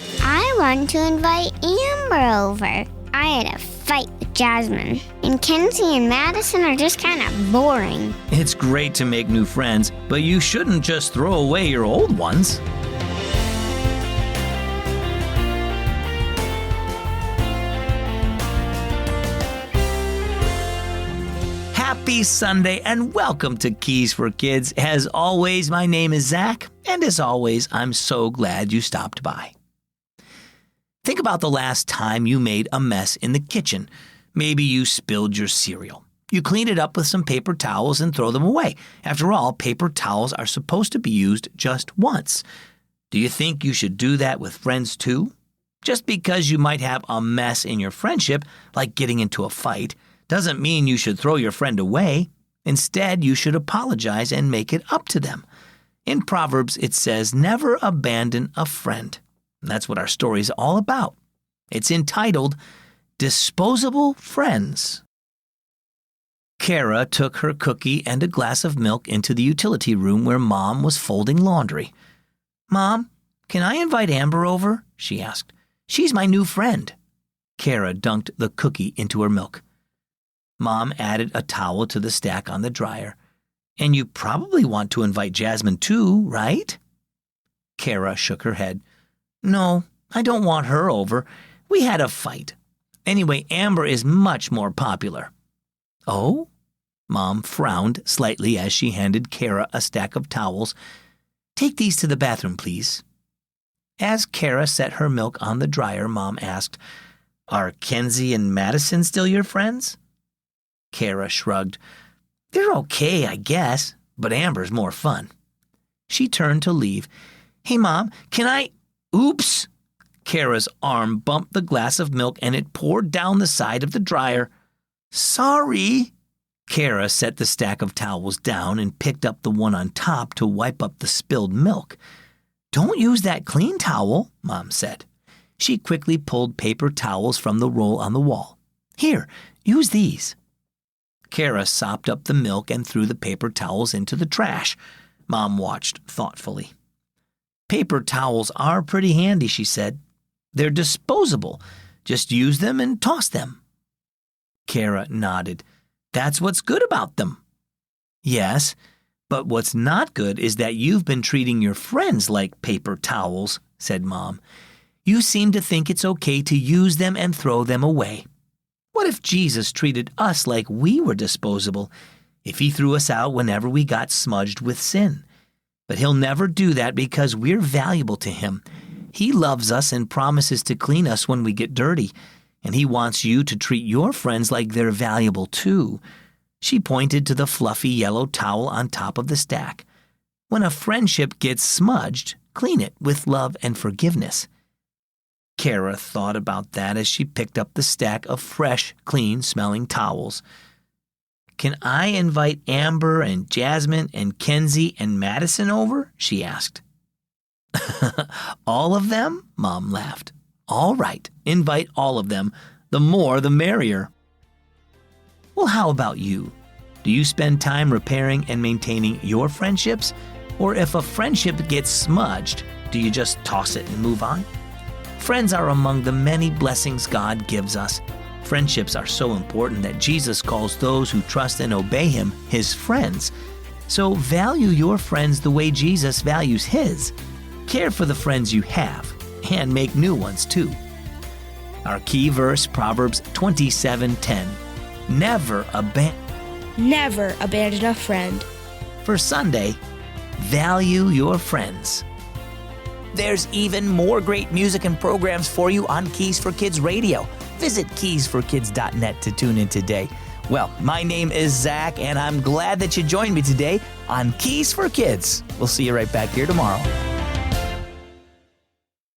I want to invite Amber over. I had a fight with Jasmine, and Kenzie and Madison are just kind of boring. It's great to make new friends, but you shouldn't just throw away your old ones. Happy Sunday and welcome to Keys for Kids. As always, my name is Zach, and as always, I'm so glad you stopped by. Think about the last time you made a mess in the kitchen. Maybe you spilled your cereal. You clean it up with some paper towels and throw them away. After all, paper towels are supposed to be used just once. Do you think you should do that with friends too? Just because you might have a mess in your friendship, like getting into a fight, doesn't mean you should throw your friend away. Instead, you should apologize and make it up to them. In Proverbs, it says, "Never abandon a friend." And that's what our story is all about. It's entitled, Disposable Friends. Cara took her cookie and a glass of milk into the utility room where Mom was folding laundry. "Mom, can I invite Amber over?" she asked. "She's my new friend." Cara dunked the cookie into her milk. Mom added a towel to the stack on the dryer. "And you probably want to invite Jasmine too, right?" Cara shook her head. "No, I don't want her over. We had a fight. Anyway, Amber is much more popular." "Oh?" Mom frowned slightly as she handed Cara a stack of towels. "Take these to the bathroom, please." As Cara set her milk on the dryer, Mom asked, "Are Kenzie and Madison still your friends?" Cara shrugged. "They're okay, I guess, but Amber's more fun." She turned to leave. "Hey, Mom, can I—" Oops! Cara's arm bumped the glass of milk and it poured down the side of the dryer. "Sorry." Cara set the stack of towels down and picked up the one on top to wipe up the spilled milk. "Don't use that clean towel," Mom said. She quickly pulled paper towels from the roll on the wall. "Here, use these." Cara sopped up the milk and threw the paper towels into the trash. Mom watched thoughtfully. "Paper towels are pretty handy," she said. "They're disposable. Just use them and toss them." Cara nodded. "That's what's good about them." "Yes, but what's not good is that you've been treating your friends like paper towels," said Mom. "You seem to think it's okay to use them and throw them away. What if Jesus treated us like we were disposable? If he threw us out whenever we got smudged with sin? But he'll never do that because we're valuable to him. He loves us and promises to clean us when we get dirty. And he wants you to treat your friends like they're valuable too." She pointed to the fluffy yellow towel on top of the stack. "When a friendship gets smudged, clean it with love and forgiveness." Cara thought about that as she picked up the stack of fresh, clean-smelling towels. "Can I invite Amber and Jasmine and Kenzie and Madison over?" she asked. "All of them?" Mom laughed. "All right, invite all of them. The more, the merrier." Well, how about you? Do you spend time repairing and maintaining your friendships? Or if a friendship gets smudged, do you just toss it and move on? Friends are among the many blessings God gives us. Friendships are so important that Jesus calls those who trust and obey him his friends. So value your friends the way Jesus values his. Care for the friends you have, and make new ones too. Our key verse, Proverbs 27:10. Never abandon a friend. For Sunday, value your friends. There's even more great music and programs for you on Keys for Kids Radio. Visit keysforkids.net to tune in today. Well, my name is Zach, and I'm glad that you joined me today on Keys for Kids. We'll see you right back here tomorrow.